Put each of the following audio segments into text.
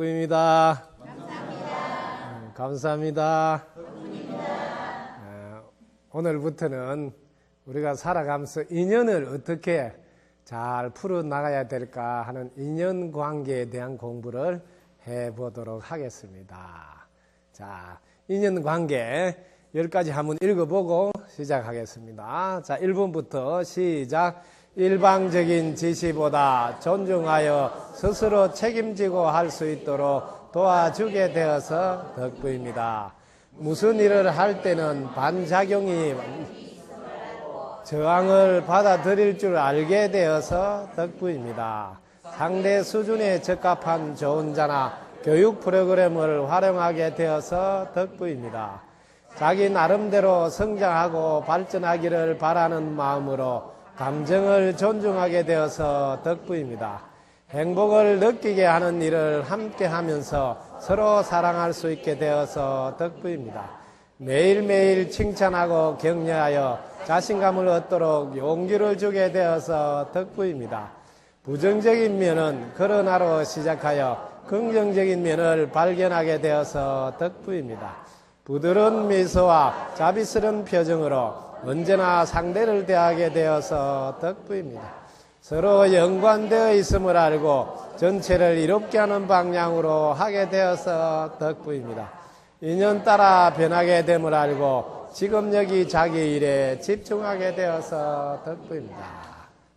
덕분입니다. 감사합니다. 감사합니다. 덕분입니다. 오늘부터는 우리가 살아가면서 인연을 어떻게 잘 풀어나가야 될까 하는 인연관계에 대한 공부를 해보도록 하겠습니다. 자, 인연관계 10가지 한번 읽어보고 시작하겠습니다. 자, 1번부터 시작. 일방적인 지시보다 존중하여 스스로 책임지고 할 수 있도록 도와주게 되어서 덕분입니다. 무슨 일을 할 때는 반작용이 저항을 받아들일 줄 알게 되어서 덕분입니다. 상대 수준에 적합한 좋은 자나 교육 프로그램을 활용하게 되어서 덕분입니다. 자기 나름대로 성장하고 발전하기를 바라는 마음으로 감정을 존중하게 되어서 덕분입니다. 행복을 느끼게 하는 일을 함께 하면서 서로 사랑할 수 있게 되어서 덕분입니다. 매일매일 칭찬하고 격려하여 자신감을 얻도록 용기를 주게 되어서 덕분입니다. 부정적인 면은 그런 하루 시작하여 긍정적인 면을 발견하게 되어서 덕분입니다. 부드러운 미소와 자비스러운 표정으로 언제나 상대를 대하게 되어서 덕분입니다. 서로 연관되어 있음을 알고 전체를 이롭게 하는 방향으로 하게 되어서 덕분입니다. 인연 따라 변하게 됨을 알고 지금 여기 자기 일에 집중하게 되어서 덕분입니다.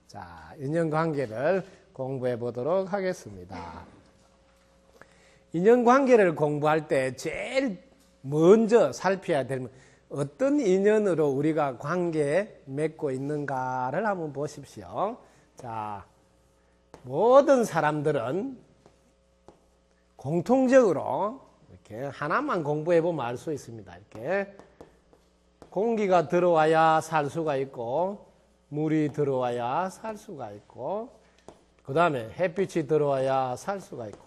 자, 인연관계를 공부해 보도록 하겠습니다. 인연관계를 공부할 때 제일 먼저 살펴야 될 어떤 인연으로 우리가 관계에 맺고 있는가를 한번 보십시오. 자, 모든 사람들은 공통적으로 이렇게 하나만 공부해 보면 알 수 있습니다. 이렇게 공기가 들어와야 살 수가 있고, 물이 들어와야 살 수가 있고, 그 다음에 햇빛이 들어와야 살 수가 있고,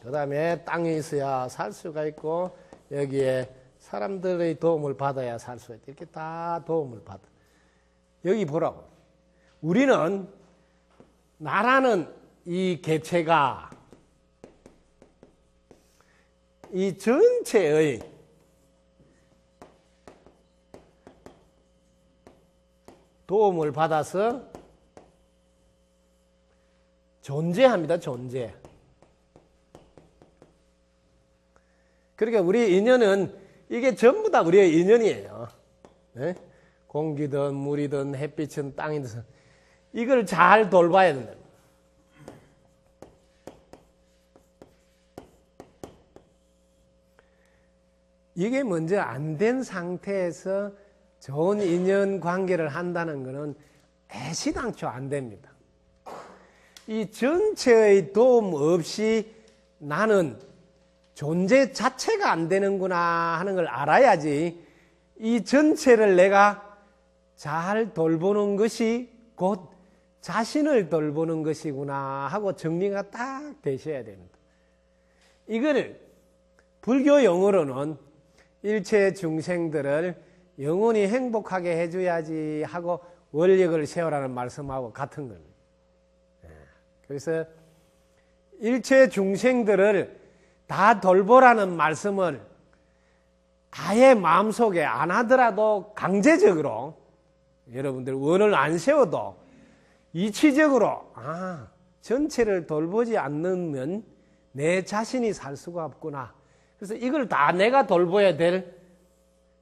그 다음에 땅이 있어야 살 수가 있고, 여기에 사람들의 도움을 받아야 살 수 있다. 이렇게 다 도움을 받아. 여기 보라고. 우리는 나라는 이 개체가 이 전체의 도움을 받아서 존재합니다. 존재. 그러니까 우리 인연은 이게 전부 다 우리의 인연이에요. 네? 공기든 물이든 햇빛은 땅이든 이걸 잘 돌봐야 된다. 이게 먼저 안 된 상태에서 좋은 인연 관계를 한다는 것은 애시당초 안 됩니다. 이 전체의 도움 없이 나는 존재 자체가 안 되는구나 하는 걸 알아야지 이 전체를 내가 잘 돌보는 것이 곧 자신을 돌보는 것이구나 하고 정리가 딱 되셔야 됩니다. 이거를 불교 용어로는 일체 중생들을 영원히 행복하게 해줘야지 하고 원력을 세우라는 말씀하고 같은 겁니다. 그래서 일체 중생들을 다 돌보라는 말씀을 아예 마음속에 안 하더라도 강제적으로 여러분들 원을 안 세워도 이치적으로 전체를 돌보지 않으면 내 자신이 살 수가 없구나. 그래서 이걸 다 내가 돌봐야 될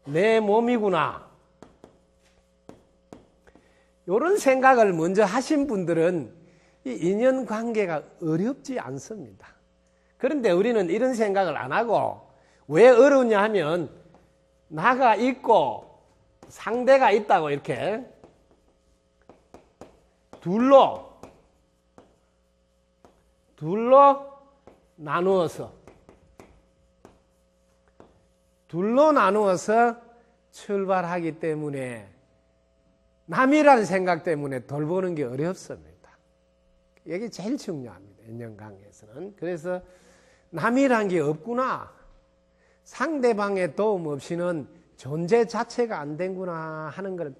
내 몸이구나. 이런 생각을 먼저 하신 분들은 이 인연관계가 어렵지 않습니다. 그런데 우리는 이런 생각을 안 하고 왜 어려우냐 하면 나가 있고 상대가 있다고 이렇게 둘로 나누어서 출발하기 때문에 남이라는 생각 때문에 돌보는 게 어렵습니다. 이게 제일 중요합니다. 인연관계에서는. 그래서 남이란 게 없구나. 상대방의 도움 없이는 존재 자체가 안 되구나 하는 걸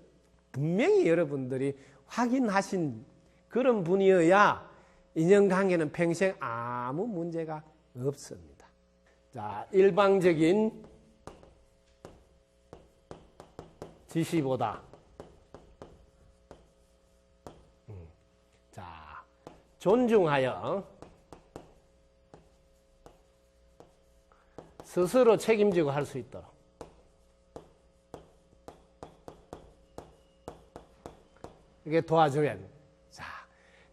분명히 여러분들이 확인하신 그런 분이어야 인연관계는 평생 아무 문제가 없습니다. 자, 일방적인 지시보다 자, 존중하여 스스로 책임지고 할 수 있도록 이게 도와주면, 자,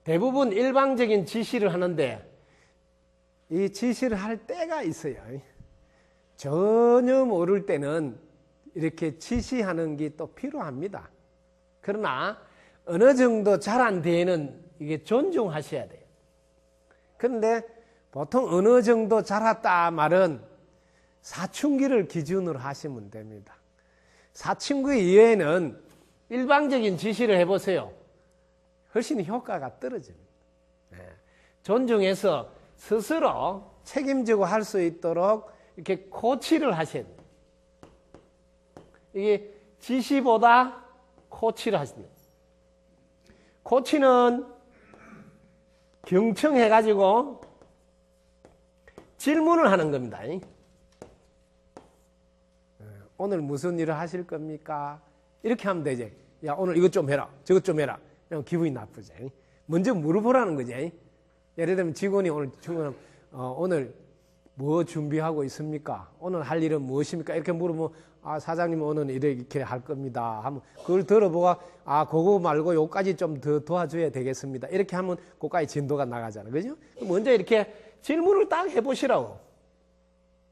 대부분 일방적인 지시를 하는데 이 지시를 할 때가 있어요. 전혀 모를 때는 이렇게 지시하는 게 또 필요합니다. 그러나 어느 정도 자란 뒤에는 이게 존중하셔야 돼요. 그런데 보통 어느 정도 자랐다 말은 사춘기를 기준으로 하시면 됩니다. 사춘기 이외에는 일방적인 지시를 해보세요. 훨씬 효과가 떨어집니다. 존중해서 스스로 책임지고 할 수 있도록 이렇게 코치를 하셔야 돼요. 이게 지시보다 코치를 하신다. 코치는 경청해가지고 질문을 하는 겁니다. 오늘 무슨 일을 하실 겁니까? 이렇게 하면 되지. 야, 오늘 이것 좀 해라. 저것 좀 해라. 그냥 기분이 나쁘지. 먼저 물어보라는 거지. 예를 들면 직원이 오늘 오늘 뭐 준비하고 있습니까? 오늘 할 일은 무엇입니까? 이렇게 물으면 아, 사장님 오늘 이렇게 할 겁니다. 하면 그걸 들어보고 아, 그거 말고 요까지 좀 더 도와줘야 되겠습니다. 이렇게 하면 그까지 진도가 나가잖아. 그죠? 먼저 이렇게 질문을 딱 해보시라고.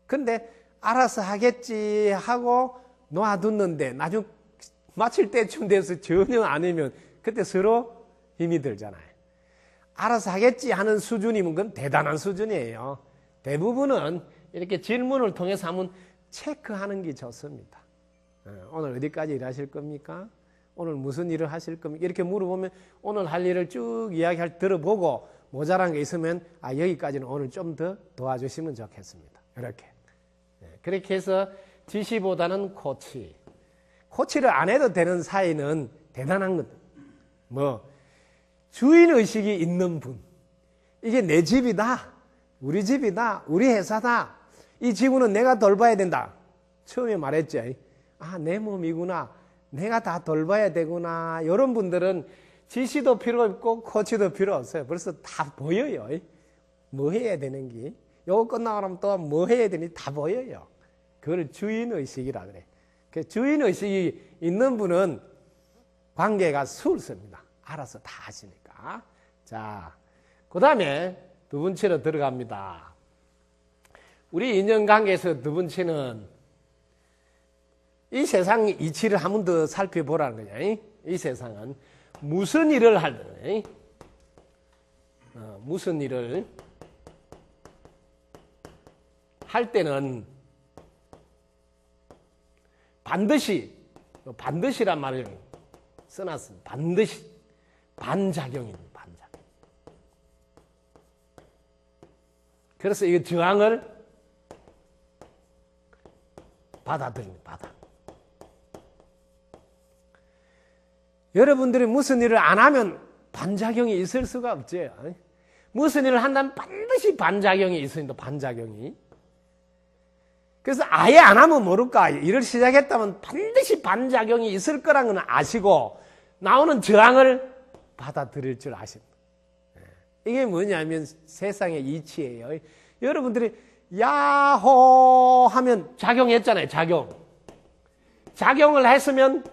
근데 알아서 하겠지 하고 놔뒀는데 나중 마칠 때쯤 돼서 전혀 아니면 그때 서로 힘이 들잖아요. 알아서 하겠지 하는 수준이면 그건 대단한 수준이에요. 대부분은 이렇게 질문을 통해서 한번 체크하는 게 좋습니다. 오늘 어디까지 일하실 겁니까? 오늘 무슨 일을 하실 겁니까? 이렇게 물어보면 오늘 할 일을 쭉 들어보고 모자란 게 있으면 아, 여기까지는 오늘 좀 더 도와주시면 좋겠습니다. 이렇게. 그렇게 해서 지시보다는 코치. 코치를 안 해도 되는 사이는 대단한 것. 주인의식이 있는 분. 이게 내 집이다. 우리 집이다. 우리 회사다. 이 지구는 내가 돌봐야 된다. 처음에 말했죠. 아, 내 몸이구나. 내가 다 돌봐야 되구나. 이런 분들은 지시도 필요 없고 코치도 필요 없어요. 벌써 다 보여요. 뭐 해야 되는 게. 요거 끝나고 나면 또 뭐 해야 되니 다 보여요. 그걸 주인의식이라 그래. 그 주인의식이 있는 분은 관계가 수월습니다. 알아서 다 하시니까. 자, 그 다음에 두 번째로 들어갑니다. 우리 인연관계에서 두 번째는 이 세상 이치를 한 번 더 살펴보라는 거냐. 이 세상은 무슨 일을 하든, 무슨 일을 할 때는 반드시란 말을 써놨습니다. 반드시 반작용입니다. 반작용. 그래서 이 저항을 받아들입니다. 여러분들이 무슨 일을 안 하면 반작용이 있을 수가 없죠. 무슨 일을 한다면 반드시 반작용이 있습니다. 반작용이. 그래서 아예 안 하면 모를까. 일을 시작했다면 반드시 반작용이 있을 거라는 건 아시고 나오는 저항을 받아들일 줄 아십니다. 이게 뭐냐면 세상의 이치예요. 여러분들이 야호 하면 작용했잖아요. 작용을 했으면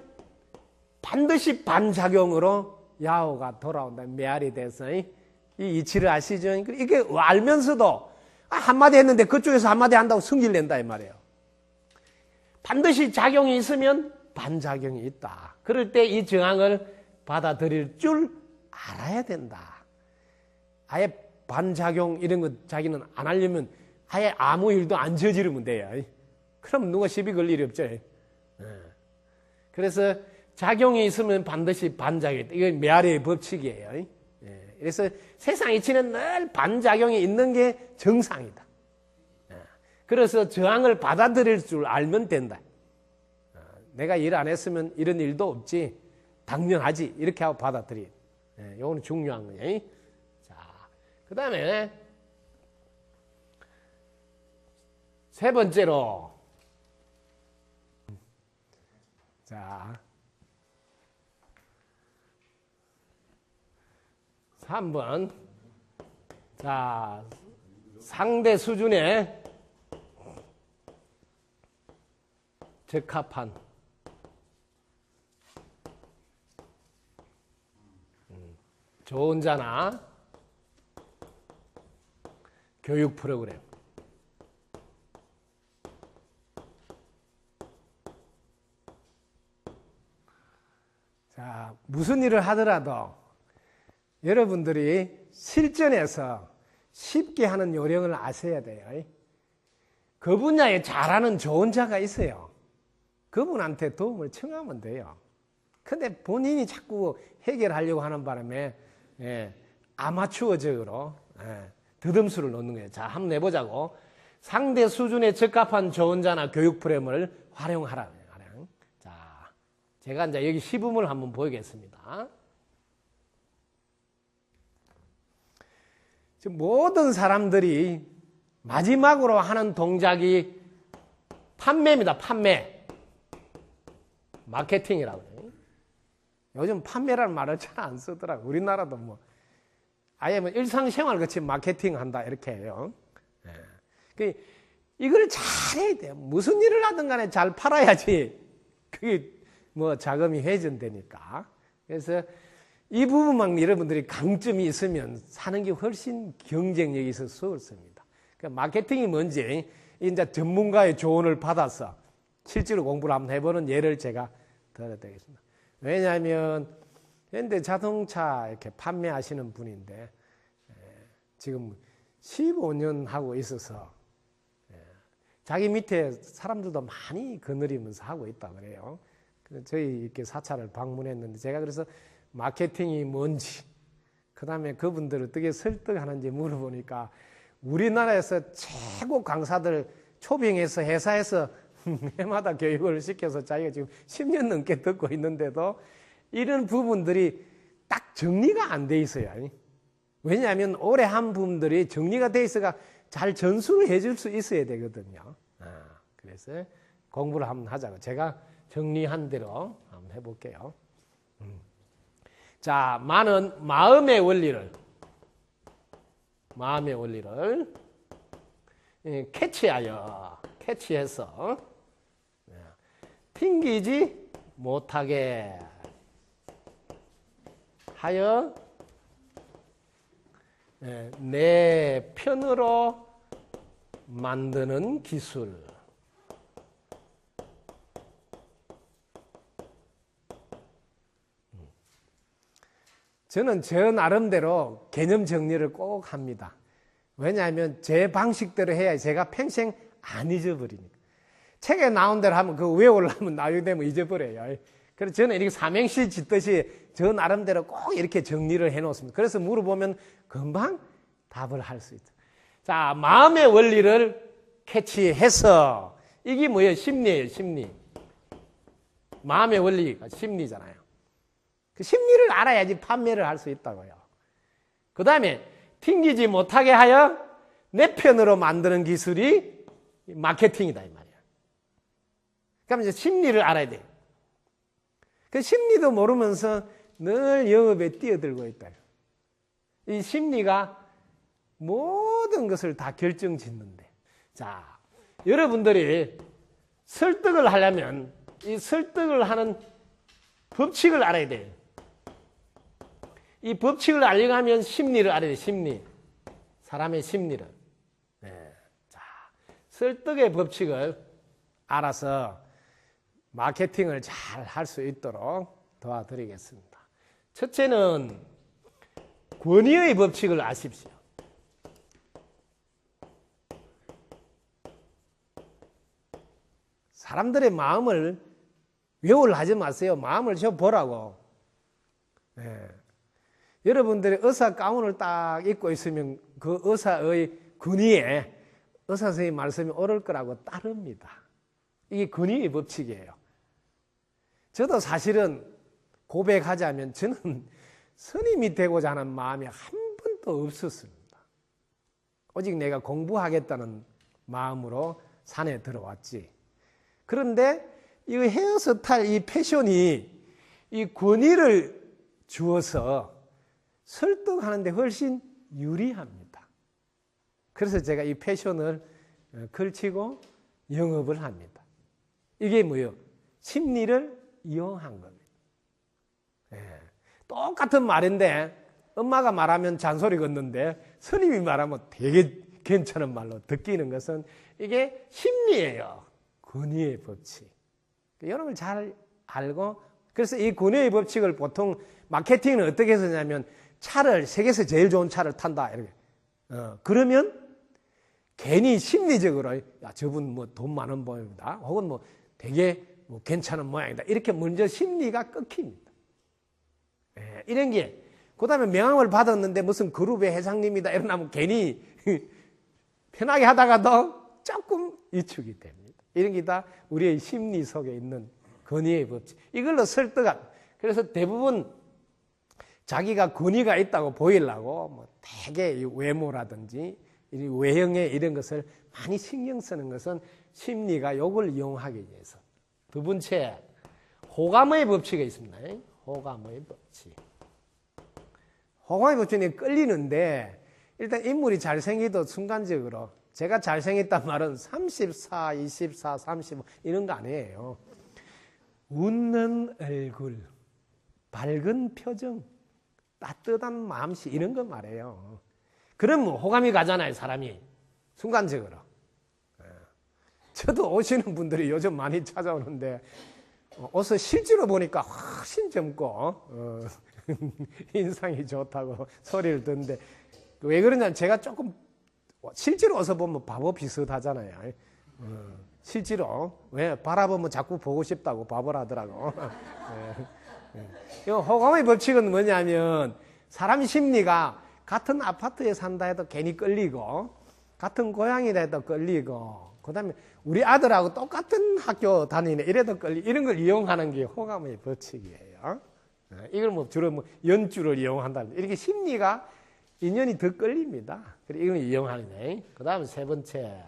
반드시 반작용으로 야호가 돌아온다. 메아리 돼서 이 이치를 아시죠? 이게 알면서도 한마디 했는데 그쪽에서 한마디 한다고 승질 낸다 이 말이에요. 반드시 작용이 있으면 반작용이 있다. 그럴 때 이 정황을 받아들일 줄 알아야 된다. 아예 반작용 이런 거 자기는 안 하려면 아예 아무 일도 안 저지르면 돼요. 그럼 누가 시비 걸 일이 없죠. 그래서 작용이 있으면 반드시 반작용이 있다. 이건 메아리의 법칙이에요. 그래서 세상 이치는 늘 반작용이 있는 게 정상이다. 그래서 저항을 받아들일 줄 알면 된다. 내가 일 안 했으면 이런 일도 없지. 당연하지. 이렇게 하고 받아들이. 이거는 중요한 거예요. 자, 그 다음에 세 번째로, 자, 3번. 자, 상대 수준에 적합한 좋은 자나 교육 프로그램. 자, 무슨 일을 하더라도 여러분들이 실전에서 쉽게 하는 요령을 아셔야 돼요. 그 분야에 잘하는 좋은 자가 있어요. 그분한테 도움을 청하면 돼요. 근데 본인이 자꾸 해결하려고 하는 바람에 아마추어적으로 드듬수를 놓는 거예요. 자, 한번 내보자고. 상대 수준에 적합한 좋은 자나 교육 프로그램을 활용하라. 자, 제가 이제 여기 시범을 한번 보이겠습니다. 모든 사람들이 마지막으로 하는 동작이 판매입니다. 판매. 마케팅이라고 해요. 요즘 판매라는 말을 잘 안 쓰더라고요. 우리나라도 뭐 아예 뭐 일상생활 같이 마케팅 한다 이렇게 해요. 이걸 잘해야 돼요. 무슨 일을 하든 간에 잘 팔아야지 그게 뭐 자금이 회전되니까. 그래서 이 부분만 여러분들이 강점이 있으면 사는 게 훨씬 경쟁력이 있어서 수월습니다. 그러니까 마케팅이 뭔지 이제 전문가의 조언을 받아서 실제로 공부를 한번 해보는 예를 제가 들어야 되겠습니다. 왜냐하면 현대 자동차 이렇게 판매하시는 분인데 지금 15년 하고 있어서 자기 밑에 사람들도 많이 거느리면서 하고 있다 그래요. 저희 이렇게 사찰을 방문했는데 제가 그래서 마케팅이 뭔지, 그 다음에 그분들을 어떻게 설득하는지 물어보니까 우리나라에서 최고 강사들 초빙해서 회사에서 해마다 교육을 시켜서 자기가 지금 10년 넘게 듣고 있는데도 이런 부분들이 딱 정리가 안 돼 있어요. 왜냐하면 오래 한 부분들이 정리가 돼 있어가 잘 전수를 해줄 수 있어야 되거든요. 그래서 공부를 한번 하자고. 제가 정리한 대로 한번 해볼게요. 자, 마음의 원리를 캐치해서 튕기지 못하게 하여 내 편으로 만드는 기술. 저는 저 나름대로 개념 정리를 꼭 합니다. 왜냐하면 제 방식대로 해야 제가 평생 안 잊어버리니까. 책에 나온 대로 하면 그거 외우려면 나중에 되면 잊어버려요. 그래서 저는 이렇게 삼행시 짓듯이 저 나름대로 꼭 이렇게 정리를 해놓습니다. 그래서 물어보면 금방 답을 할 수 있죠. 자, 마음의 원리를 캐치해서 이게 뭐예요? 심리예요, 심리. 마음의 원리가 심리잖아요. 그 심리를 알아야지 판매를 할 수 있다고요. 그 다음에 튕기지 못하게 하여 내 편으로 만드는 기술이 마케팅이다 이 말이야. 그럼 이제 심리를 알아야 돼. 그 심리도 모르면서 늘 영업에 뛰어들고 있다. 이 심리가 모든 것을 다 결정짓는데. 자, 여러분들이 설득을 하려면 이 설득을 하는 법칙을 알아야 돼요. 이 법칙을 알려고 하면 심리를 알아야 돼요. 심리. 사람의 심리를. 자, 설득의 법칙을 알아서 마케팅을 잘 할 수 있도록 도와드리겠습니다. 첫째는 권위의 법칙을 아십시오. 사람들의 마음을 외우려 하지 마세요. 마음을 좀 보라고. 여러분들이 의사 가운을 딱 입고 있으면 그 의사의 권위에 의사 선생님 말씀이 옳을 거라고 따릅니다. 이게 권위의 법칙이에요. 저도 사실은 고백하자면 저는 스님이 되고자 하는 마음이 한 번도 없었습니다. 오직 내가 공부하겠다는 마음으로 산에 들어왔지. 그런데 이 헤어스타일, 이 패션이 이 권위를 주어서 설득하는데 훨씬 유리합니다. 그래서 제가 이 패션을 걸치고 영업을 합니다. 이게 뭐예요? 심리를 이용한 겁니다. 예. 똑같은 말인데 엄마가 말하면 잔소리 걷는데 스님이 말하면 되게 괜찮은 말로 듣기는 것은 이게 심리예요. 권위의 법칙. 여러분 잘 알고, 그래서 이 권위의 법칙을 보통 마케팅은 어떻게 쓰냐면 차를 세계에서 제일 좋은 차를 탄다 이렇게. 그러면 괜히 심리적으로 야 저분 뭐 돈 많은 모양이다, 혹은 뭐 되게 뭐 괜찮은 모양이다, 이렇게 먼저 심리가 끊깁니다. 예, 이런 게. 그다음에 명함을 받았는데 무슨 그룹의 회장님이다 이러면 괜히 편하게 하다가도 조금 위축이 됩니다. 이런 게 다 우리의 심리 속에 있는 권위의 법칙. 이걸로 설득한. 그래서 대부분 자기가 권위가 있다고 보이려고 뭐 되게 외모라든지 외형에 이런 것을 많이 신경 쓰는 것은 심리가 이걸 이용하기 위해서. 두 번째, 호감의 법칙이 있습니다. 호감의 법칙. 호감의 법칙에 끌리는데 일단 인물이 잘생기도 순간적으로, 제가 잘생겼단 말은 34, 24, 35 이런 거 아니에요. 웃는 얼굴, 밝은 표정, 따뜻한 마음씨 이런 거 말해요. 그러면 호감이 가잖아요, 사람이. 순간적으로. 저도 오시는 분들이 요즘 많이 찾아오는데 옷을 실제로 보니까 훨씬 젊고 인상이 좋다고 소리를 듣는데, 왜 그러냐면 제가 조금 실제로 어서 보면 바보 비슷하잖아요. 실제로. 왜? 바라보면 자꾸 보고 싶다고 바보라 하더라고. 호감의 법칙은 뭐냐면 사람 심리가 같은 아파트에 산다 해도 괜히 끌리고, 같은 고향이라 해도 끌리고, 그 다음에 우리 아들하고 똑같은 학교 다니네 이래도 끌리고, 이런 걸 이용하는 게 호감의 법칙이에요. 이걸 뭐 주로 뭐 연주를 이용한다. 이렇게 심리가 인연이 더 끌립니다. 그래서 이걸 이용하는 거예요. 그 다음에 세 번째,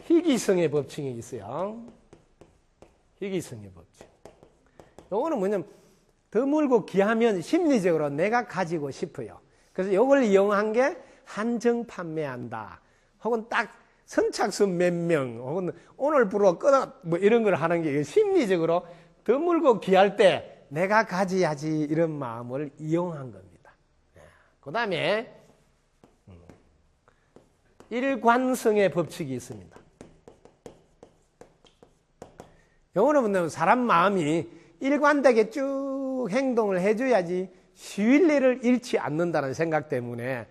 희귀성의 법칙이 있어요. 희귀성의 법칙. 요거는 뭐냐면 드물고 귀하면 심리적으로 내가 가지고 싶어요. 그래서 이걸 이용한 게 한정 판매한다, 혹은 딱 선착순 몇 명, 혹은 오늘 불어 끊어 뭐 이런 걸 하는 게 심리적으로 드물고 귀할 때 내가 가져야지 이런 마음을 이용한 겁니다. 그 다음에 일관성의 법칙이 있습니다. 요거는 뭐냐면 사람 마음이 일관되게 쭉 행동을 해줘야지 신뢰를 잃지 않는다는 생각 때문에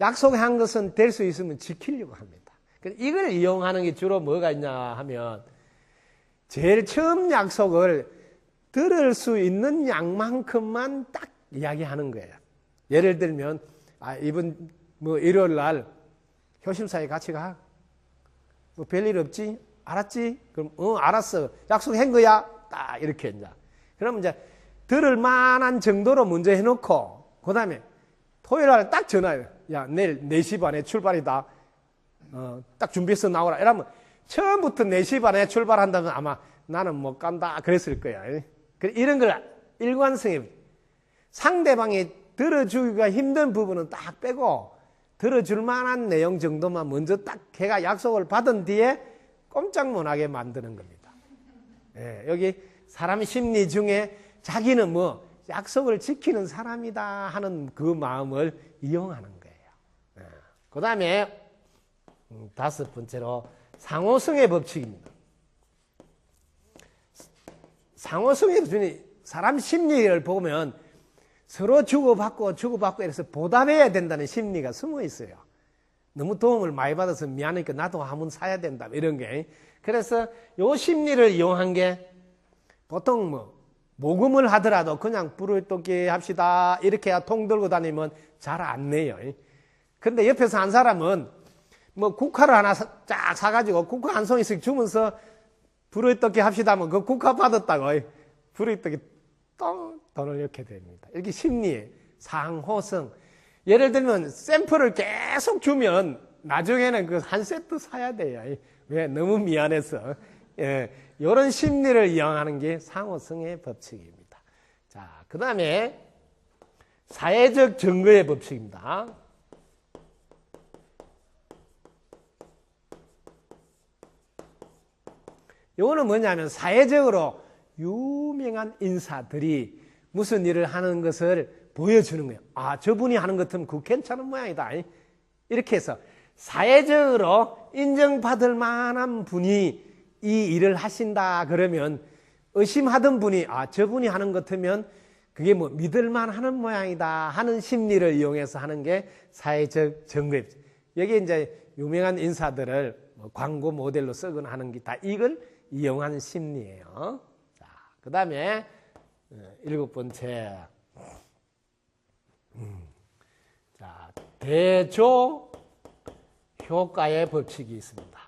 약속한 것은 될 수 있으면 지키려고 합니다. 이걸 이용하는 게 주로 뭐가 있냐 하면, 제일 처음 약속을 들을 수 있는 양만큼만 딱 이야기하는 거예요. 예를 들면, 이번 뭐 일요일 날 효심사에 같이 가. 뭐 별일 없지? 알았지? 그럼 알았어. 약속한 거야. 딱 이렇게 이제. 그러면 이제 들을 만한 정도로 먼저 해놓고, 그 다음에 토요일 날 딱 전화해. 야, 내일 4시 반에 출발이다. 딱 준비해서 나오라. 이러면 처음부터 4시 반에 출발한다면 아마 나는 못 간다 그랬을 거야. 이런 걸 일관성에, 상대방이 들어주기가 힘든 부분은 딱 빼고 들어줄 만한 내용 정도만 먼저 딱 걔가 약속을 받은 뒤에 꼼짝 못하게 만드는 겁니다. 예, 여기 사람 심리 중에 자기는 뭐 약속을 지키는 사람이다 하는 그 마음을 이용하는 거예요. 예. 그 다음에 다섯 번째로 상호성의 법칙입니다. 상호성의 법칙이 사람 심리를 보면 서로 주고받고 이래서 보답해야 된다는 심리가 숨어 있어요. 너무 도움을 많이 받아서 미안하니까 나도 한번 사야 된다 이런 게. 그래서 요 심리를 이용한 게, 보통 뭐 모금을 하더라도 그냥 불을 떴게 합시다 이렇게 통 들고 다니면 잘 안 내요. 근데 옆에서 한 사람은 뭐 국화를 하나 쫙 사가지고 국화 한 송이씩 주면서 불을 떴게 합시다 하면 그 국화 받았다고 불을 떴게 또 돈을 잃게 됩니다. 이렇게 심리의 상호성. 예를 들면 샘플을 계속 주면 나중에는 그 한 세트 사야 돼요. 왜? 너무 미안해서. 예, 이런 심리를 이용하는 게 상호성의 법칙입니다. 자, 그 다음에 사회적 증거의 법칙입니다. 이거는 뭐냐면 사회적으로 유명한 인사들이 무슨 일을 하는 것을 보여주는 거예요. 아, 저분이 하는 것 같으면 그거 괜찮은 모양이다. 이렇게 해서 사회적으로 인정받을 만한 분이 이 일을 하신다 그러면 의심하던 분이 아, 저분이 하는 것 같으면 그게 뭐 믿을만 하는 모양이다 하는 심리를 이용해서 하는 게 사회적 증거예요. 여기 이제 유명한 인사들을 뭐 광고 모델로 쓰거나 하는 게 다 이걸 이용하는 심리예요. 자, 그 다음에 7번째. 자, 대조 효과의 법칙이 있습니다.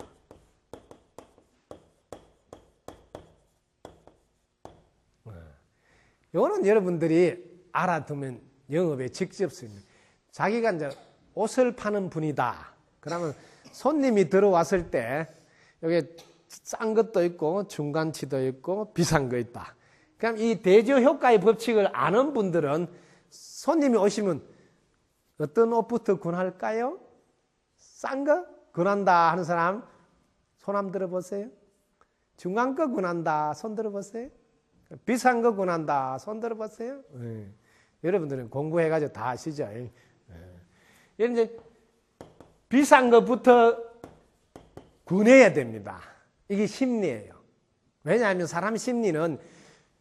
이거는 여러분들이 알아두면 영업에 직접 쓰입니다. 자기가 이제 옷을 파는 분이다. 그러면 손님이 들어왔을 때 여기 싼 것도 있고 중간치도 있고 비싼 거 있다. 그럼 이 대조 효과의 법칙을 아는 분들은 손님이 오시면 어떤 옷부터 권할까요? 싼 거 권한다 하는 사람 손 한번 들어보세요. 중간 거 권한다 손 들어보세요. 비싼 거 권한다 손 들어보세요. 여러분들은 공부해가지고 다 아시죠? 이제 비싼 것부터 권해야 됩니다. 이게 심리예요. 왜냐하면 사람 심리는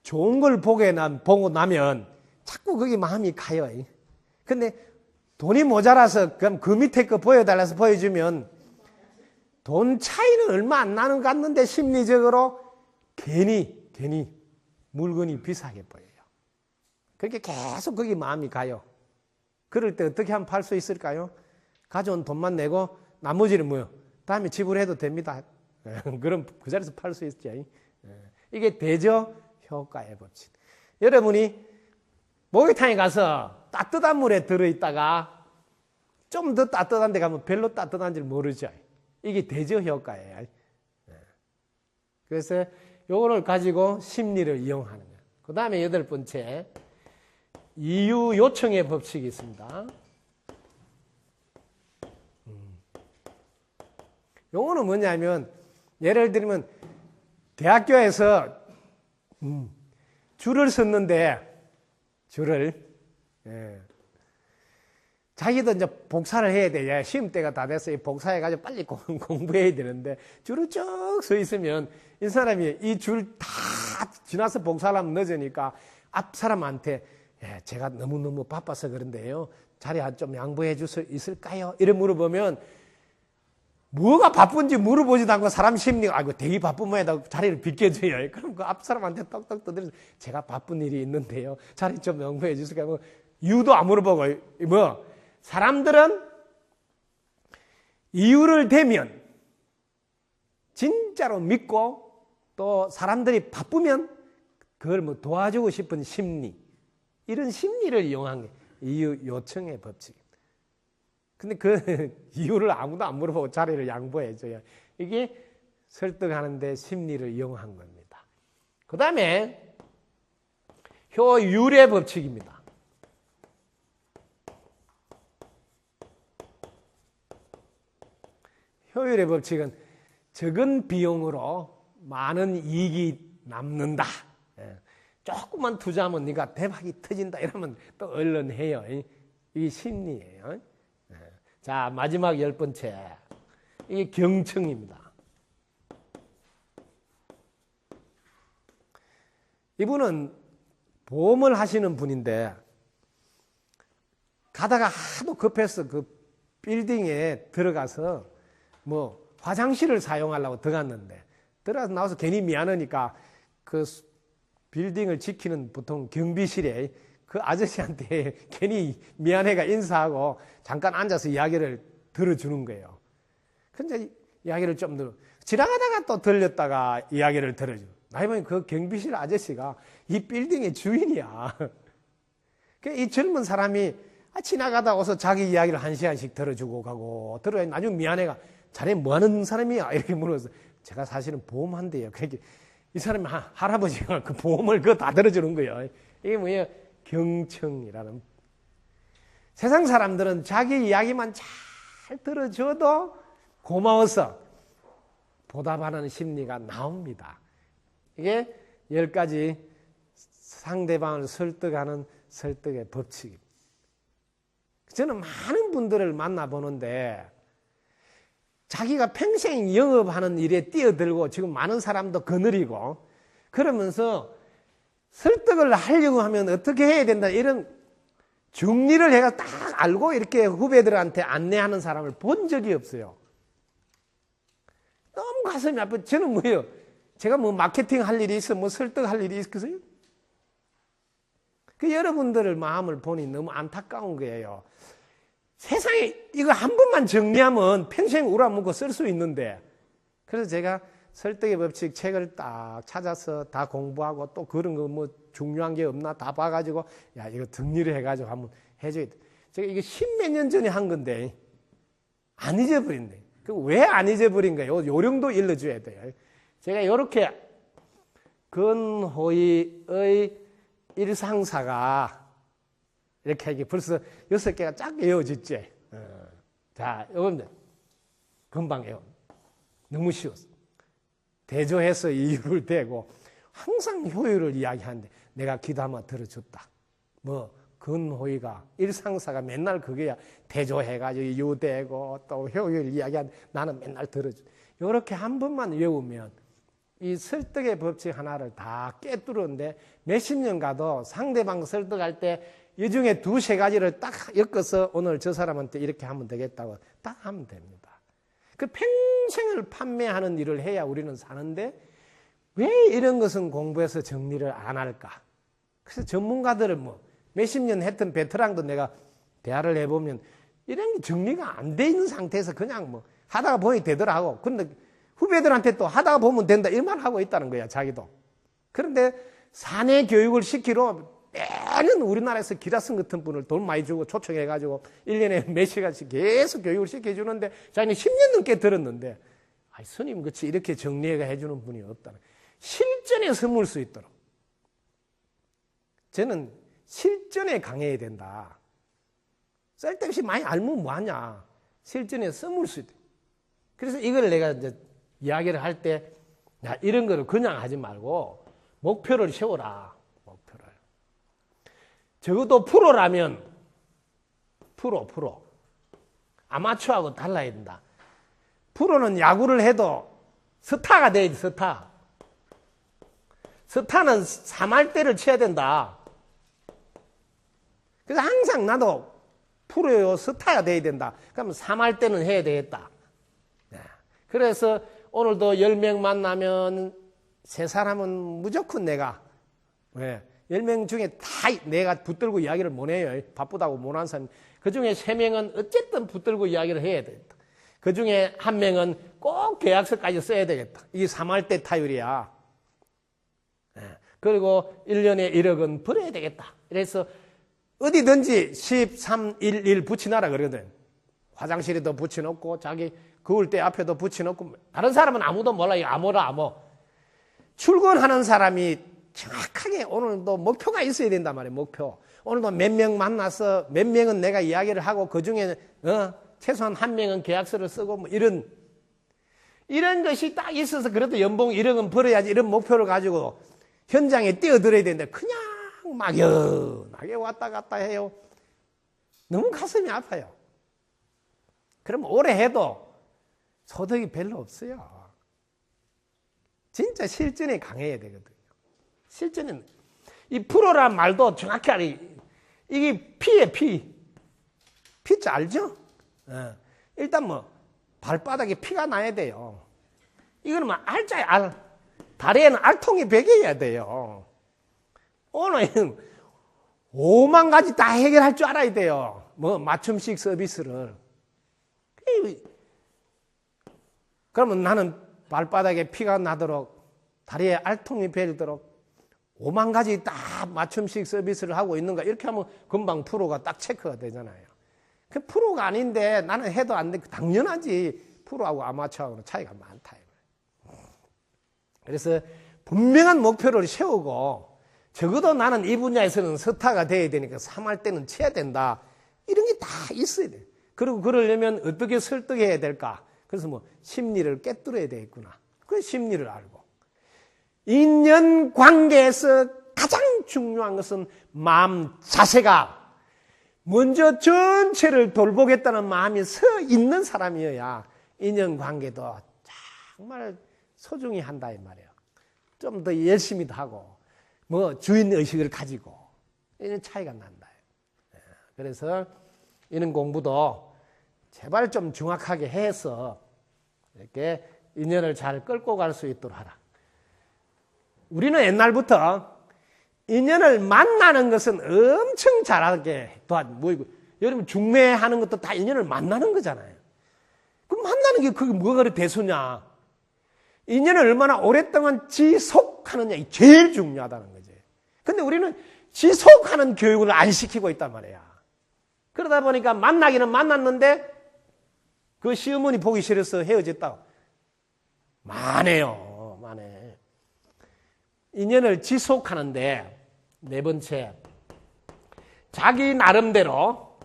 좋은 걸 보고 나면 자꾸 거기 마음이 가요. 근데 돈이 모자라서 그럼 그 밑에 거 보여달라서 보여주면 돈 차이는 얼마 안 나는 것 같는데 심리적으로 괜히 물건이 비싸게 보여요. 그렇게 계속 거기 마음이 가요. 그럴 때 어떻게 하면 팔 수 있을까요? 가져온 돈만 내고 나머지는 뭐요? 다음에 지불해도 됩니다. 그럼 그 자리에서 팔 수 있죠. 이게 대조 효과의 법칙. 여러분이 목욕탕에 가서 따뜻한 물에 들어있다가 좀 더 따뜻한 데 가면 별로 따뜻한 줄 모르죠. 이게 대조 효과예요. 그래서 요거를 가지고 심리를 이용하는 거예요. 그 다음에 8번째, 이유 요청의 법칙이 있습니다. 요거는 뭐냐면 예를 들면 대학교에서 줄을 섰는데 자기도 이제 복사를 해야 돼. 시험 때가 다 됐어. 복사해가지고 빨리 공부해야 되는데 줄을 쭉 서 있으면 이 사람이 이 줄 다 지나서 복사를 하면 늦으니까 앞 사람한테 제가 너무너무 바빠서 그런데요. 자리 좀 양보해 줄 수 있을까요? 이래 물어보면 뭐가 바쁜지 물어보지도 않고 사람 심리가 아이고 되게 바쁜 모양이다 자리를 비켜줘요. 그럼 그 앞 사람한테 떡떡 떠들면서 제가 바쁜 일이 있는데요. 자리 좀 양보해 주실까요? 뭐 이유도 안 물어보고 뭐 사람들은 이유를 대면 진짜로 믿고 또 사람들이 바쁘면 그걸 뭐 도와주고 싶은 심리 이런 심리를 이용한 게 이유 요청의 법칙. 근데 그 이유를 아무도 안 물어보고 자리를 양보해줘야 이게 설득하는데 심리를 이용한 겁니다. 그 다음에 효율의 법칙입니다. 효율의 법칙은 적은 비용으로 많은 이익이 남는다. 조금만 투자하면 네가 대박이 터진다 이러면 또 얼른 해요. 이게 심리예요. 자, 마지막 10번째. 이게 경청입니다. 이분은 보험을 하시는 분인데 가다가 하도 급해서 그 빌딩에 들어가서 뭐 화장실을 사용하려고 들어갔는데 들어가서 나와서 괜히 미안하니까 그 빌딩을 지키는 보통 경비실에 그 아저씨한테 괜히 미안해가 인사하고 잠깐 앉아서 이야기를 들어주는 거예요. 근데 이야기를 좀 지나가다가 또 들렸다가 이야기를 들어줘. 나이 보니 그 경비실 아저씨가 이 빌딩의 주인이야. 이 젊은 사람이 지나가다 와서 자기 이야기를 1시간씩 들어주고 가고, 들어야 나중에 미안해가, 자네 뭐 하는 사람이야? 이렇게 물어서, 제가 사실은 보험한대요. 그렇게, 이 사람이 할아버지가 그 보험을 그거 다 들어주는 거예요. 이게 뭐예요? 경청이라는. 세상 사람들은 자기 이야기만 잘 들어줘도 고마워서 보답하는 심리가 나옵니다. 이게 10가지 상대방을 설득하는 설득의 법칙입니다. 저는 많은 분들을 만나보는데 자기가 평생 영업하는 일에 뛰어들고 지금 많은 사람도 거느리고 그러면서 설득을 하려고 하면 어떻게 해야 된다 이런 정리를 해가 딱 알고 이렇게 후배들한테 안내하는 사람을 본 적이 없어요. 너무 가슴이 아파. 저는 뭐예요? 제가 뭐 마케팅 할 일이 있어, 뭐 설득할 일이 있겠어요? 그 여러분들의 마음을 보니 너무 안타까운 거예요. 세상에 이거 한 번만 정리하면 평생 우라먹고 쓸 수 있는데, 그래서 제가 설득의 법칙 책을 딱 찾아서 다 공부하고 또 그런 거 뭐 중요한 게 없나 다 봐가지고 야 이거 정리를 해가지고 한번 해줘야 돼. 제가 이게 10몇 년 전에 한 건데 안 잊어버린대. 왜 안 잊어버린 거예요? 요령도 일러줘야 돼요. 제가 이렇게 근호의의 일상사가 이렇게 하기 벌써 6개가 쫙 외워졌지. 자, 여러분들 금방 외워. 너무 쉬웠어. 대조해서 이유를 대고 항상 효율을 이야기하는데 내가 기도하면 들어줬다. 뭐 근호의가 일상사가 맨날 그게야. 대조해가지고 이유대고 또 효율 이야기하는데 나는 맨날 들어줘. 이렇게 한 번만 외우면 이 설득의 법칙 하나를 다 꿰뚫었는데 몇십 년 가도 상대방 설득할 때 이 중에 2-3가지를 딱 엮어서 오늘 저 사람한테 이렇게 하면 되겠다고 딱 하면 됩니다. 그 평생을 판매하는 일을 해야 우리는 사는데 왜 이런 것은 공부해서 정리를 안 할까? 그래서 전문가들은 뭐 몇십 년 했던 베테랑도 내가 대화를 해보면 이런 게 정리가 안 돼 있는 상태에서 그냥 뭐 하다가 보니 되더라고. 근데 후배들한테 또 하다가 보면 된다 이런 말 하고 있다는 거야, 자기도. 그런데 사내 교육을 시키러 매년 우리나라에서 기라성 같은 분을 돈 많이 주고 초청해가지고 1년에 몇 시간씩 계속 교육을 시켜주는데 자기는 10년 넘게 들었는데 아이, 스님 같이 이렇게 정리해가 해주는 분이 없다는 거야. 실전에 서물 수 있도록. 저는 실전에 강해야 된다. 쓸데없이 많이 알면 뭐하냐. 실전에 써물 수 있다. 그래서 이걸 내가 이제 이야기를 할 때, 야, 이런 거를 그냥 하지 말고 목표를 세워라. 목표를. 적어도 프로라면, 프로. 아마추어하고 달라야 된다. 프로는 야구를 해도 스타가 돼야지, 스타. 스타는 3할 때를 쳐야 된다. 그래서 항상 나도 프로요, 스타가 돼야 된다. 그러면 3할 때는 해야 되겠다. 그래서 오늘도 10명 만나면 3사람은 무조건 내가 10명 중에 다 내가 붙들고 이야기를 못 해요. 바쁘다고 못하는 사람. 그 중에 3명은 어쨌든 붙들고 이야기를 해야 되겠다. 그 중에 1명은 꼭 계약서까지 써야 되겠다. 이게 3할 때 타율이야. 그리고 1년에 1억은 벌어야 되겠다. 그래서 어디든지 1311 붙이놔라 그러거든. 화장실에도 붙여놓고 자기 그을 때 앞에도 붙여놓고 다른 사람은 아무도 몰라요. 암호. 출근하는 사람이 정확하게 오늘도 목표가 있어야 된단 말이에요. 목표. 오늘도 몇 명 만나서 몇 명은 내가 이야기를 하고 그중에 최소한 1명은 계약서를 쓰고 뭐 이런 것이 딱 있어서 그래도 연봉 1억은 벌어야지 이런 목표를 가지고 현장에 뛰어들어야 되는데 그냥 막연하게 왔다 갔다 해요. 너무 가슴이 아파요. 그럼 오래 해도 소득이 별로 없어요. 진짜 실전에 강해야 되거든요. 실전에는 이 프로란 말도 정확히 알아요. 이게 피예요, 피. 피자 알죠? 일단 뭐 발바닥에 피가 나야 돼요. 이거는 뭐 알자에 알. 다리에는 알통이 배겨야 돼요. 오늘은 5만 가지 다 해결할 줄 알아야 돼요. 뭐 맞춤식 서비스를. 그러면 나는 발바닥에 피가 나도록 다리에 알통이 배도록 5만 가지 딱 맞춤식 서비스를 하고 있는가 이렇게 하면 금방 프로가 딱 체크가 되잖아요. 그 프로가 아닌데 나는 해도 안 돼. 당연하지. 프로하고 아마추어하고는 차이가 많다. 그래서 분명한 목표를 세우고 적어도 나는 이 분야에서는 스타가 돼야 되니까 3할 때는 쳐야 된다. 이런 게 다 있어야 돼. 그리고 그러려면 어떻게 설득해야 될까? 그래서 뭐 심리를 꿰뚫어야 되겠구나. 그 심리를 알고. 인연 관계에서 가장 중요한 것은 마음 자세가 먼저 전체를 돌보겠다는 마음이 서 있는 사람이어야 인연 관계도 정말 소중히 한다 이 말이에요. 좀 더 열심히 하고 뭐 주인 의식을 가지고 이런 차이가 난다. 그래서 이런 공부도 제발 좀 정확하게 해서 이렇게 인연을 잘 끌고 갈 수 있도록 하라. 우리는 옛날부터 인연을 만나는 것은 엄청 잘하게 도와주고, 여러분 중매하는 것도 다 인연을 만나는 거잖아요. 그럼 만나는 게 그게 뭐가 그리 대수냐? 인연을 얼마나 오랫동안 지속하느냐, 이 제일 중요하다는 거지. 근데 우리는 지속하는 교육을 안 시키고 있단 말이야. 그러다 보니까 만나기는 만났는데 그 시어머니 보기 싫어서 헤어졌다고. 많아요. 많아. 인연을 지속하는데 네 번째, 자기 나름대로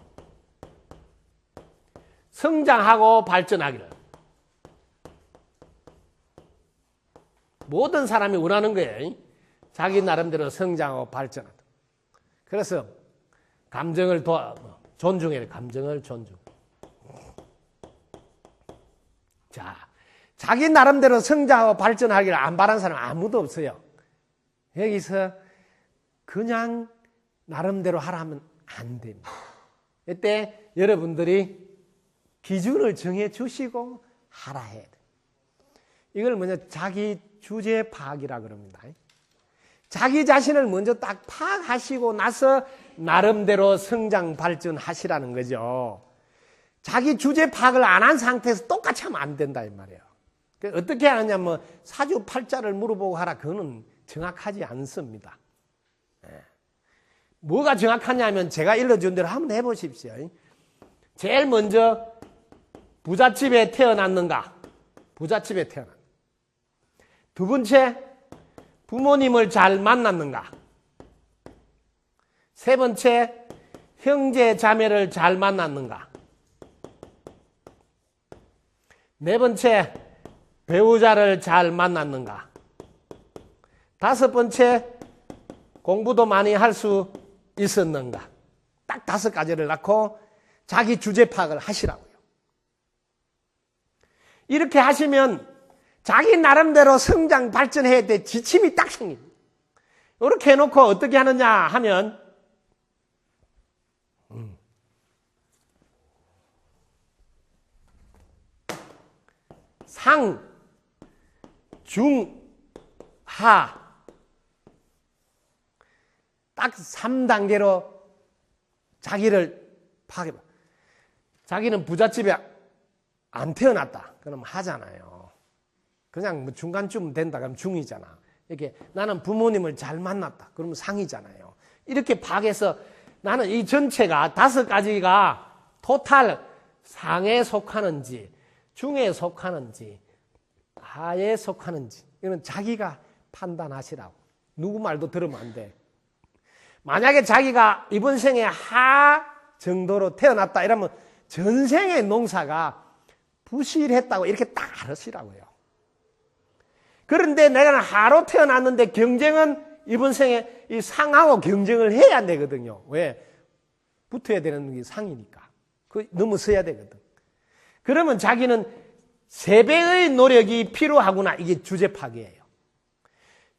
성장하고 발전하기를. 모든 사람이 원하는 거예요. 자기 나름대로 성장하고 발전하다. 그래서 감정을 존중해야 돼. 감정을 존중. 자, 자기 나름대로 성장하고 발전하기를 안 바라는 사람 아무도 없어요. 여기서 그냥 나름대로 하라 하면 안 됩니다. 이때 여러분들이 기준을 정해 주시고 하라 해야 돼. 이걸 먼저 자기 주제 파악이라 그럽니다. 자기 자신을 먼저 딱 파악하시고 나서 나름대로 성장 발전하시라는 거죠. 자기 주제 파악을 안 한 상태에서 똑같이 하면 안 된다 이 말이에요. 어떻게 하느냐, 사주팔자를 물어보고 하라. 그거는 정확하지 않습니다. 뭐가 정확하냐면 제가 일러준 대로 한번 해보십시오. 제일 먼저 부잣집에 태어났는가? 부잣집에 태어났는가? 두 번째, 부모님을 잘 만났는가? 세 번째, 형제 자매를 잘 만났는가? 네 번째, 배우자를 잘 만났는가? 다섯 번째, 공부도 많이 할 수 있었는가? 딱 5가지를 낳고 자기 주제 파악을 하시라고요. 이렇게 하시면 자기 나름대로 성장 발전해야 돼 지침이 딱 생깁니다. 이렇게 해놓고 어떻게 하느냐 하면 상, 중, 하 딱 3단계로 자기를 파악해봐. 자기는 부잣집에 안 태어났다. 그럼 하잖아요. 그냥 중간쯤 된다. 그러면 중이잖아. 이렇게 나는 부모님을 잘 만났다. 그러면 상이잖아요. 이렇게 파악해서 나는 이 전체가 5가지가 토탈 상에 속하는지 중에 속하는지 하에 속하는지 이건 자기가 판단하시라고. 누구 말도 들으면 안 돼. 만약에 자기가 이번 생에 하 정도로 태어났다 이러면 전생의 농사가 부실했다고 이렇게 딱 알으시라고요. 그런데 내가 하로 태어났는데 경쟁은 이번 생에 이 상하고 경쟁을 해야 되거든요. 왜? 붙어야 되는 게 상이니까. 그 넘어서야 되거든. 그러면 자기는 3배의 노력이 필요하구나. 이게 주제 파악이에요.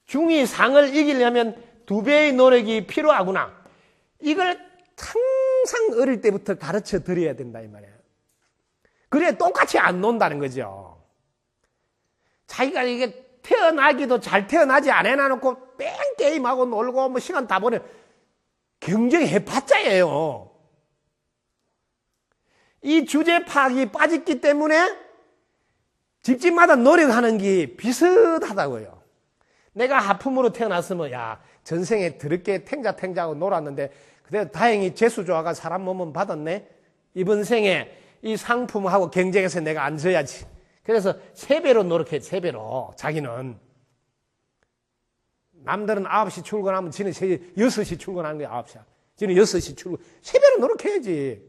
중이 상을 이기려면 2배의 노력이 필요하구나. 이걸 항상 어릴 때부터 가르쳐 드려야 된다 이 말이에요. 그래야 똑같이 안 논다는 거죠. 자기가 이게 태어나기도 잘 태어나지 안 해놔놓고 뺑 게임하고 놀고 뭐 시간 다 보내. 경쟁해봤자예요. 이 주제 파악이 빠졌기 때문에 집집마다 노력하는 게 비슷하다고요. 내가 하품으로 태어났으면 야 전생에 더럽게 탱자하고 놀았는데 그래도 다행히 재수 좋아가 사람 몸은 받았네. 이번 생에 이 상품하고 경쟁해서 내가 안 져야지. 그래서 3배로 노력해. 3배로. 자기는 남들은 9시 출근하면 지는 6시 출근하는 거야. 9시야. 지는 6시 출근. 3배로 노력해야지.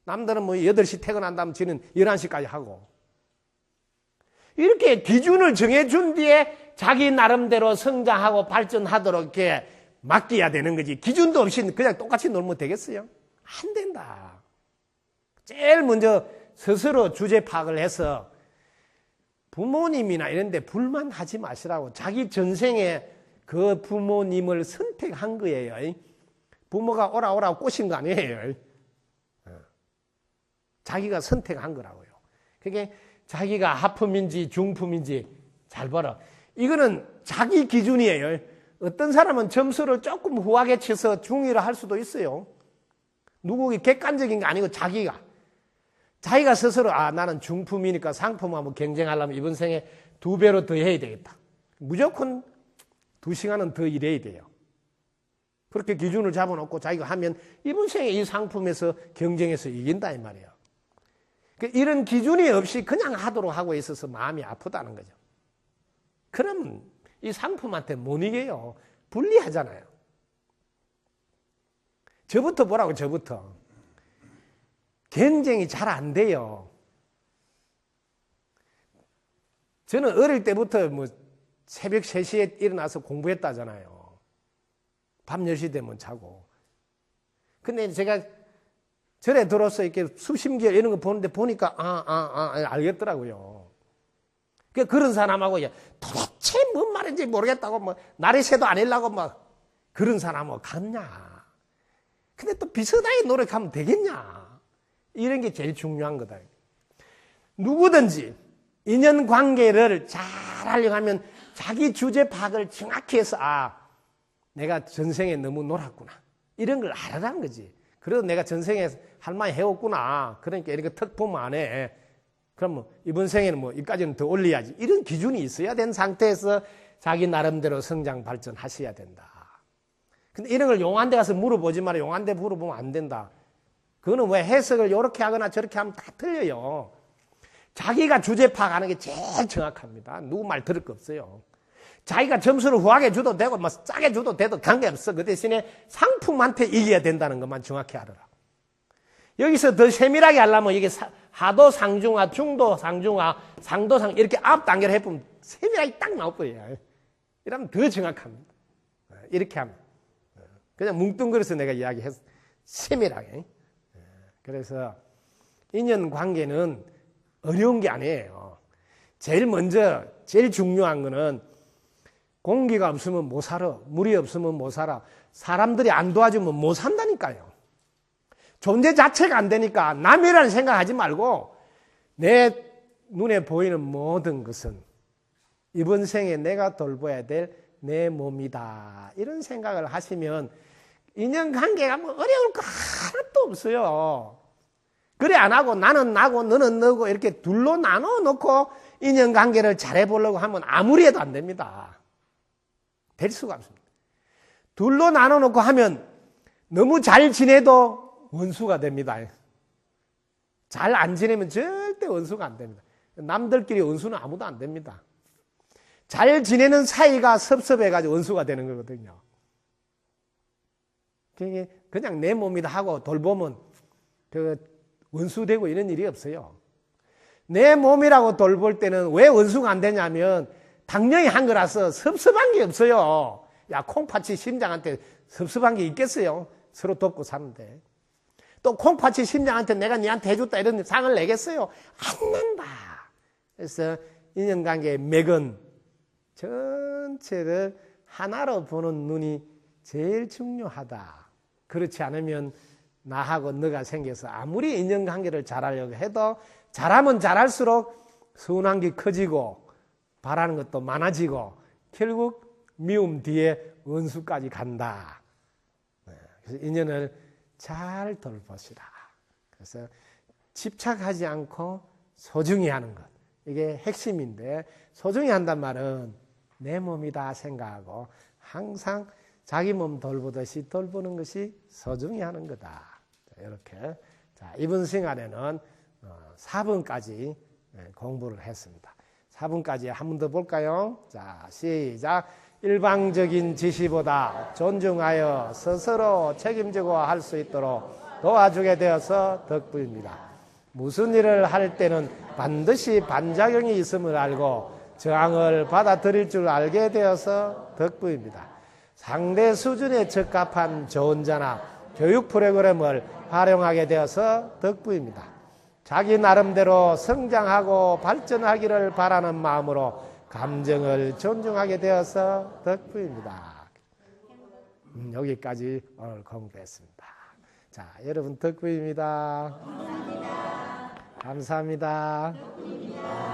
남들은 뭐 8시 퇴근한다면 지는 11시까지 하고. 이렇게 기준을 정해준 뒤에 자기 나름대로 성장하고 발전하도록 이렇게 맡겨야 되는 거지. 기준도 없이 그냥 똑같이 놀면 되겠어요? 안 된다. 제일 먼저 스스로 주제 파악을 해서 부모님이나 이런 데 불만하지 마시라고. 자기 전생에 그 부모님을 선택한 거예요. 부모가 오라 꼬신 거 아니에요. 자기가 선택한 거라고요. 그게 자기가 하품인지 중품인지 잘 봐라. 이거는 자기 기준이에요. 어떤 사람은 점수를 조금 후하게 쳐서 중위를 할 수도 있어요. 누구의 객관적인 게 아니고 자기가 스스로 나는 중품이니까 상품하고 경쟁하려면 이번 생에 2배로 더 해야 되겠다. 무조건 2시간은 더 일해야 돼요. 그렇게 기준을 잡아놓고 자기가 하면 이번 생에 이 상품에서 경쟁해서 이긴다 이 말이에요. 이런 기준이 없이 그냥 하도록 하고 있어서 마음이 아프다는 거죠. 그럼 이 상품한테 못 이겨요. 불리하잖아요. 저부터 보라고. 저부터 경쟁이 잘 안 돼요. 저는 어릴 때부터 뭐 새벽 3시에 일어나서 공부했다잖아요. 밤 10시 되면 자고. 근데 제가 절에 들어서 이렇게 수심기열 이런 거 보는데 보니까 알겠더라고요. 그런 사람하고 도대체 뭔 말인지 모르겠다고 뭐 날이 새도 아니려고 막 그런 사람하고 같냐. 근데 또 비슷하게 노력하면 되겠냐. 이런 게 제일 중요한 거다. 누구든지 인연관계를 잘 하려고 하면 자기 주제 파악을 정확히 해서 내가 전생에 너무 놀았구나. 이런 걸 알아라는 거지. 그래도 내가 전생에 할 많이 해왔구나. 그러니까 이렇게 턱 보면 안 해. 그럼 뭐 이번 생에는 뭐 이까지는 더 올려야지. 이런 기준이 있어야 된 상태에서 자기 나름대로 성장 발전하셔야 된다. 근데 이런 걸 용한 데 가서 물어보지 마라. 용한 데 물어보면 안 된다. 그거는 왜 해석을 이렇게 하거나 저렇게 하면 다 틀려요. 자기가 주제 파악하는 게 제일 정확합니다. 누구 말 들을 거 없어요. 자기가 점수를 후하게 줘도 되고 뭐 싸게 줘도 돼도 관계없어. 그 대신에 상품한테 이겨야 된다는 것만 정확히 알아라. 여기서 더 세밀하게 하려면 이게 하도 상중하, 중도 상중하, 상도 상 이렇게 앞 단계를 해보면 세밀하게 딱 나올 거예요. 이러면 더 정확합니다. 이렇게 하면. 그냥 뭉뚱그려서 내가 이야기했어. 세밀하게. 그래서 인연관계는 어려운 게 아니에요. 제일 먼저 제일 중요한 거는 공기가 없으면 못 살아. 물이 없으면 못 살아. 사람들이 안 도와주면 못 산다니까요. 존재 자체가 안 되니까 남이라는 생각하지 말고 내 눈에 보이는 모든 것은 이번 생에 내가 돌봐야 될 내 몸이다. 이런 생각을 하시면 인연관계가 뭐 어려울 거 하나도 없어요. 그래 안 하고 나는 나고 너는 너고 이렇게 둘로 나눠 놓고 인연관계를 잘해보려고 하면 아무리 해도 안 됩니다. 될 수가 없습니다. 둘로 나눠 놓고 하면 너무 잘 지내도 원수가 됩니다. 잘 안 지내면 절대 원수가 안 됩니다. 남들끼리 원수는 아무도 안 됩니다. 잘 지내는 사이가 섭섭해가지고 원수가 되는 거거든요. 그냥 내 몸이다 하고 돌보면 원수되고 이런 일이 없어요. 내 몸이라고 돌볼 때는 왜 원수가 안 되냐면 당연히 한 거라서 섭섭한 게 없어요. 야, 콩팥이 심장한테 섭섭한 게 있겠어요? 서로 돕고 사는데. 또 콩팥이 심장한테 내가 니한테 해줬다 이런 상을 내겠어요? 안 낸다. 그래서 인연관계의 맥은 전체를 하나로 보는 눈이 제일 중요하다. 그렇지 않으면 나하고 너가 생겨서 아무리 인연관계를 잘하려고 해도 잘하면 잘할수록 서운한 게 커지고 바라는 것도 많아지고 결국 미움 뒤에 원수까지 간다. 그래서 인연을 잘 돌보시라. 그래서 집착하지 않고 소중히 하는 것. 이게 핵심인데 소중히 한단 말은 내 몸이다 생각하고 항상 자기 몸 돌보듯이 돌보는 것이 소중히 하는 거다. 자, 이렇게. 자, 이번 시간에는 4번까지 공부를 했습니다. 4번까지 한 번 더 볼까요? 자, 시작. 일방적인 지시보다 존중하여 스스로 책임지고 할 수 있도록 도와주게 되어서 덕분입니다. 무슨 일을 할 때는 반드시 반작용이 있음을 알고 저항을 받아들일 줄 알게 되어서 덕분입니다. 상대 수준에 적합한 조언자나 교육 프로그램을 활용하게 되어서 덕분입니다. 자기 나름대로 성장하고 발전하기를 바라는 마음으로 감정을 존중하게 되어서 덕분입니다. 여기까지 오늘 공부했습니다. 자, 여러분 덕분입니다. 감사합니다. 감사합니다.